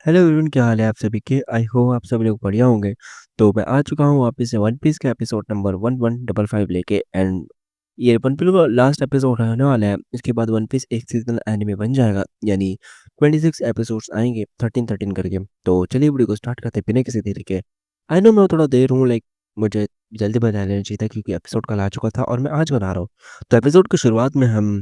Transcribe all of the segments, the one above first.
Hello everyone, क्या हाल है आप सभी के। आई होप आप सब लोग बढ़िया होंगे। तो मैं आ चुका हूँ वापस से वन पीस के एपिसोड नंबर 1155 लेके। एंड ये वन पीस का लास्ट एपिसोड रहने वाला है। इसके बाद वन पीस एक सीजन एनिमे बन जाएगा, यानी 26 एपिसोड्स आएंगे 13 करके। तो चलिए वीडियो को स्टार्ट करते हैं बिना किसी देरी के। आई नो मैं थोड़ा देर हूँ, लाइक मुझे जल्दी बना लेना चाहिए था क्योंकि एपिसोड कल आ चुका था और मैं आज बना रहा हूँ। तो एपिसोड की शुरुआत में हम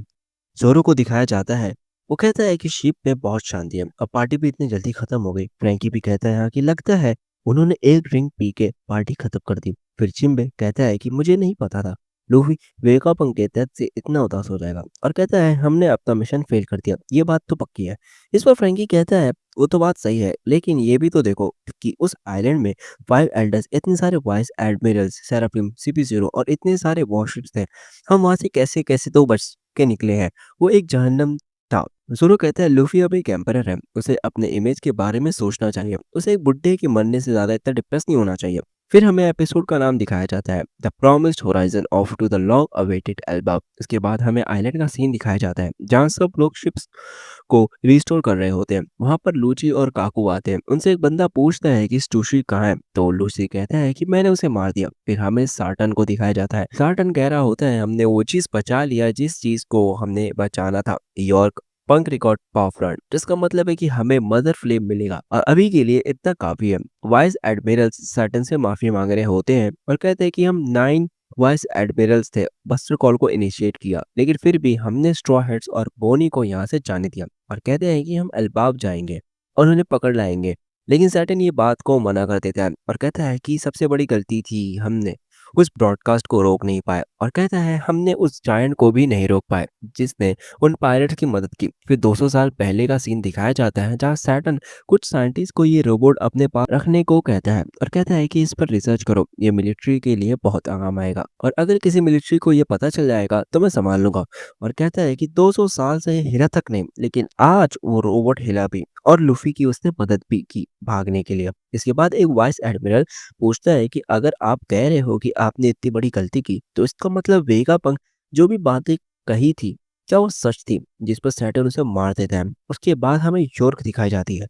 ज़ोरो को दिखाया जाता है। वो कहता है कि शिप में बहुत शांति है और पार्टी भी इतनी जल्दी खत्म हो गई। फ्रैंकी भी कहता है हाँ कि लगता है उन्होंने एक ड्रिंक पी के पार्टी खत्म कर दी। फिर चिम्बे कहता है कि मुझे नहीं पता था लूफी वेगापंग के डेथ से इतना उदास हो जाएगा और कहता है हमने अपना मिशन फेल कर दिया, ये बात तो पक्की है। इस पर फ्रैंकी कहता है वो तो बात सही है, लेकिन ये भी तो देखो कि उस आइलैंड में 5 एल्डर्स, इतने सारे वाइस एडमिरल्स, सेराफिम, CP0 और इतने सारे वॉरशिप्स थे। हम वहां से कैसे कैसे तो बच के निकले हैं। वो एक जहन्नम था। ज़ोरो कहता है लूफी अब एक एम्परर है, उसे अपने इमेज के बारे में सोचना चाहिए। उसे एक बुड्ढे के मरने से ज्यादा इतना डिप्रेस नहीं होना चाहिए। फिर हमें एपिसोड का नाम दिखाया जाता है the promised horizon of to the long awaited Elba. इसके बाद हमें आइलैंड का सीन दिखाया जाता है जहाँ सब लोग शिप्स को रिस्टोर कर रहे होते हैं। वहां पर लूची और काकू आते हैं। उनसे एक बंदा पूछता है कि स्टूशी कहाँ है, तो लूसी कहता है कि मैंने उसे मार दिया। फिर हमें साटन को दिखाया जाता है। साटन कह रहा होता है हमने वो चीज बचा लिया जिस चीज को हमने बचाना था, यॉर्क पंक रिकॉर्ड पावरफ्रंट, जिसका मतलब है कि हमें मदर फ्लेम मिलेगा और अभी के लिए इतना काफी है। वाइस एडमिरल साटन से माफी मांग रहे होते हैं और कहते हैं कि हम 9 वाइस एडमिरल्स थे, बस्टर कॉल को इनिशिएट किया, लेकिन फिर भी हमने स्ट्रॉ हेड्स और बोनी को यहाँ से जाने दिया और कहते हैं कि हम अल्बाब जाएंगे और उन्हें पकड़ लाएंगे। लेकिन सैटन ये बात को मना कर देता है और कहता है कि सबसे बड़ी गलती थी हमने उस ब्रॉडकास्ट को रोक नहीं पाए, और कहता है हमने उस जायंट को भी नहीं रोक पाए जिसने उन पायलट्स की मदद की। फिर 200 साल पहले का सीन दिखाया जाता है जहाँ सैटर्न कुछ साइंटिस्ट को ये रोबोट अपने पास रखने को कहता है और कहता है कि इस पर रिसर्च करो, ये मिलिट्री के लिए बहुत काम आएगा और अगर किसी मिलिट्री को ये पता चल जाएगा तो मैं संभाल लूंगा। और कहता है कि 200 साल से हिला तक नहीं, लेकिन आज वो रोबोट हिला भी और लूफी की उसने मदद भी की भागने के लिए। इसके बाद एक वाइस एडमिरल पूछता है कि अगर आप कह रहे हो कि आपने इतनी बड़ी गलती की तो इसका मतलब वेगापंक जो भी बातें कही थी क्या वो सच थी, जिस पर सैटर्न उसे मार देता है। उसके बाद हमें यॉर्क दिखाई जाती है।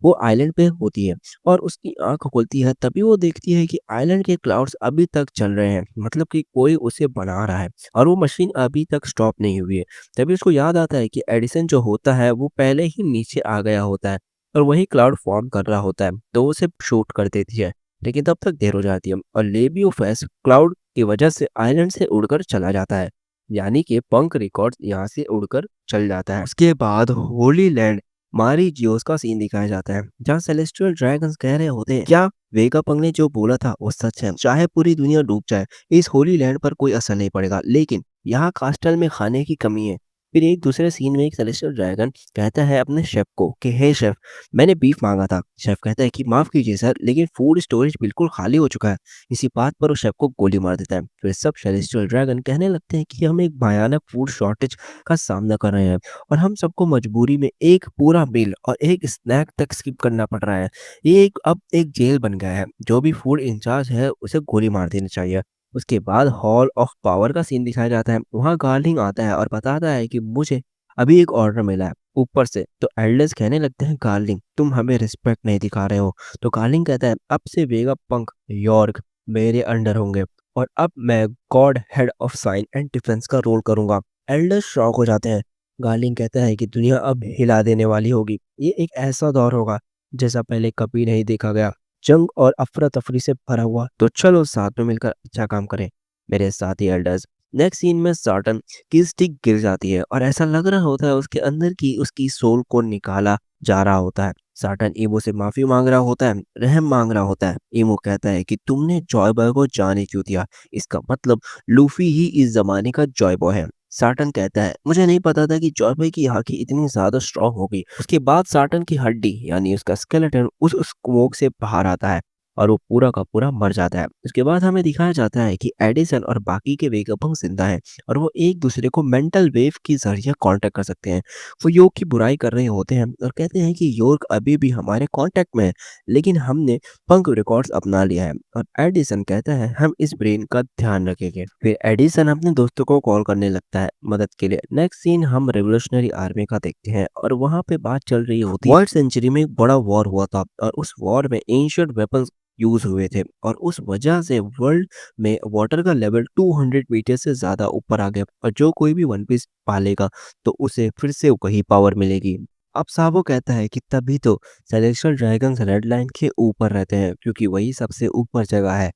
वो आइलैंड पे होती है और उसकी आंख खुलती है, तभी वो देखती है कि आइलैंड के क्लाउड्स अभी तक चल रहे हैं, मतलब कि कोई उसे बना रहा है और वो मशीन अभी तक स्टॉप नहीं हुई है। तभी उसको याद आता है कि एडिसन जो होता है वो पहले ही नीचे आ गया होता है और वही क्लाउड फॉर्म कर रहा होता है, तो वो उसे शूट कर देती है। लेकिन तब तक देर हो जाती है और लेबियोफेस क्लाउड की वजह से आइलैंड से उड़कर चला जाता है, यानी कि पंक रिकॉर्ड्स यहाँ से उड़कर चल जाता है। उसके बाद होली लैंड मारी जियोस का सीन दिखाया जाता है जहाँ सेलेस्टियल ड्रैगन्स कह रहे होते हैं क्या वेगापंक ने जो बोला था वो सच है, चाहे पूरी दुनिया डूब जाए इस होली लैंड पर कोई असर नहीं पड़ेगा, लेकिन यहाँ कास्टल में खाने की कमी है। फिर एक दूसरे सीन में एक सेलेस्टियल ड्रैगन कहता है अपने शेफ को कि हे शेफ, मैंने बीफ मांगा था। शेफ कहता है कि माफ कीजिए सर, लेकिन फूड स्टोरेज बिल्कुल खाली हो चुका है। इसी बात पर वो शेफ को गोली मार देता है। फिर सब सेलेस्टियल ड्रैगन कहने लगते हैं कि हम एक भयानक फूड शॉर्टेज का सामना कर रहे हैं और हम सबको मजबूरी में एक पूरा मील और एक स्नैक तक स्किप करना पड़ रहा है। ये एक अब एक जेल बन गया है, जो भी फूड इंचार्ज है उसे गोली मार देनी चाहिए। उसके बाद हॉल ऑफ पावर का सीन दिखाया जाता है। वहाँ गार्लिंग आता है और बताता है कि मुझे अभी एक ऑर्डर मिला है ऊपर से। तो एल्डर्स कहने लगते हैं गार्लिंग तुम हमें रिस्पेक्ट नहीं दिखा रहे हो। तो गार्लिंग कहता है अब से वेगा पंक यॉर्क मेरे अंडर होंगे और अब मैं God head of sine and defence का रोल करूंगा। एल्डर्स शॉक हो जाते हैं। गार्लिंग कहता है कि दुनिया अब हिला देने वाली होगी, ये एक ऐसा दौर होगा जैसा पहले कभी नहीं देखा गया, जंग और अफरा तफरी से भरा हुआ। तो चलो साथ में मिलकर अच्छा काम करें मेरे साथी एल्डर्स। नेक्स्ट सीन में साटन की स्टिक गिर जाती है और ऐसा लग रहा होता है उसके अंदर की उसकी सोल को निकाला जा रहा होता है। साटन ईमो से माफी मांग रहा होता है, रहम मांग रहा होता है। ईमो कहता है कि तुमने जॉय बॉय को जाने क्यों दिया, इसका मतलब लूफी ही इस जमाने का जॉय बॉय है। साटन कहता है मुझे नहीं पता था कि जॉय बॉय की आंखें इतनी ज्यादा स्ट्रांग होगी। उसके बाद साटन की हड्डी यानी उसका स्केलेटन उस स्मोक से बाहर आता है और वो पूरा का पूरा मर जाता है। उसके बाद हमें दिखाया जाता है कि एडिसन और बाकी के वेगापंक जिंदा हैं और वो एक दूसरे को मेंटल वेव के जरिए कांटेक्ट कर सकते हैं। वो योग की बुराई कर रहे होते हैं और कहते हैं कि योग अभी भी हमारे कांटेक्ट में है, लेकिन हमने पंक रिकॉर्ड्स अपना लिया है। और एडिसन कहता है हम इस ब्रेन का ध्यान रखेंगे। फिर एडिसन अपने दोस्तों को कॉल करने लगता है मदद के लिए। नेक्स्ट सीन हम रेवोल्यूशनरी आर्मी का देखते हैं और वहां पे बात चल रही होती है वर्ल्ड सेंचुरी में एक बड़ा वॉर हुआ था और उस वॉर में एंशिएंट वेपन्स यूज हुए थे और उस वजह से वर्ल्ड में वाटर का लेवल 200 मीटर से ज्यादा ऊपर आ गया और जो कोई भी वन पीस पालेगा तो उसे फिर से वही पावर मिलेगी। अब साबो कहता है कि तभी तो सेलेस्टियल ड्रैगन्स रेड लाइन के ऊपर रहते हैं क्योंकि वही सबसे ऊपर जगह है।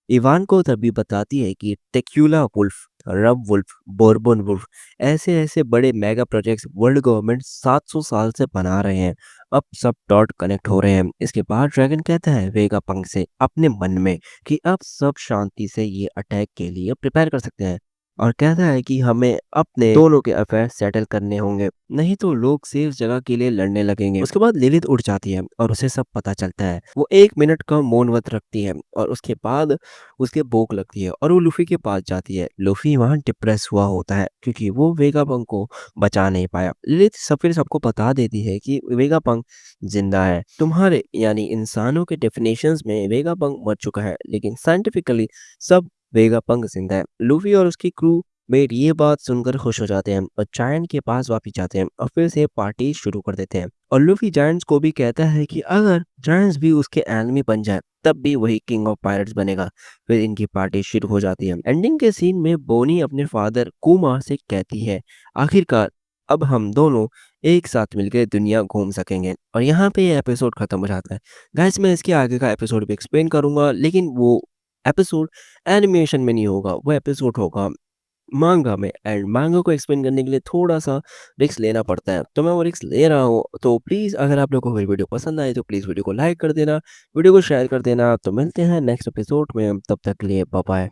इवान को तभी बताती है कि टेक्यूला वुल्फ, रब वुल्फ, बोरबन वुल्फ ऐसे ऐसे बड़े मेगा प्रोजेक्ट्स वर्ल्ड गवर्नमेंट 700 साल से बना रहे हैं। अब सब डॉट कनेक्ट हो रहे हैं। इसके बाद ड्रैगन कहता है वेगा पंक से अपने मन में कि अब सब शांति से ये अटैक के लिए प्रिपेयर कर सकते हैं और कहता है कि हमें अपने दोनों के अफेयर सेटल करने होंगे, नहीं तो लोग सेफ जगह के लिए लड़ने लगेंगे। उसके बाद लिलित उठ जाती है और उसे सब पता चलता है। वो 1 मिनट का मौन व्रत रखती है और उसके बाद उसके भूख लगती है और वो लूफी के पास जाती है। लूफी वहाँ डिप्रेस हुआ होता है क्योंकि वो वेगापंक को बचा नहीं पाया। लिलित सब फिर सबको बता देती है कि वेगापंक जिंदा है। तुम्हारे यानी इंसानों के डेफिनेशंस में वेगापंक मर चुका है, लेकिन साइंटिफिकली सब वेगापंक जिंदा है। लूफी और उसकी क्रू मेट ये बात सुनकर खुश हो जाते हैं और जायंट के पास वापस जाते हैं और फिर से पार्टी शुरू कर देते हैं। और लूफी जायंट्स को भी कहता है कि अगर जायंट्स भी उसके एनिमी बन जाए तब भी वही किंग ऑफ पायरेट्स बनेगा। फिर इनकी पार्टी शुरू हो जाती है। एंडिंग के सीन में बोनी अपने फादर कुमा से कहती है आखिरकार अब हम दोनों एक साथ मिलकर दुनिया घूम सकेंगे। और यहाँ पे ये एपिसोड खत्म हो जाता है। गाइस मैं इसके आगे का एपिसोड भी एक्सप्लेन करूंगा, लेकिन वो एपिसोड एनिमेशन में नहीं होगा, वो एपिसोड होगा मांगा में। एंड मांगा को एक्सप्लेन करने के लिए थोड़ा सा रिस्क लेना पड़ता है, तो मैं वो रिस्क ले रहा हूँ। तो प्लीज़ अगर आप लोगों को मेरी वीडियो पसंद आए तो प्लीज़ वीडियो को लाइक कर देना, वीडियो को शेयर कर देना। तो मिलते हैं नेक्स्ट एपिसोड में, तब तक के लिए बाय बाय।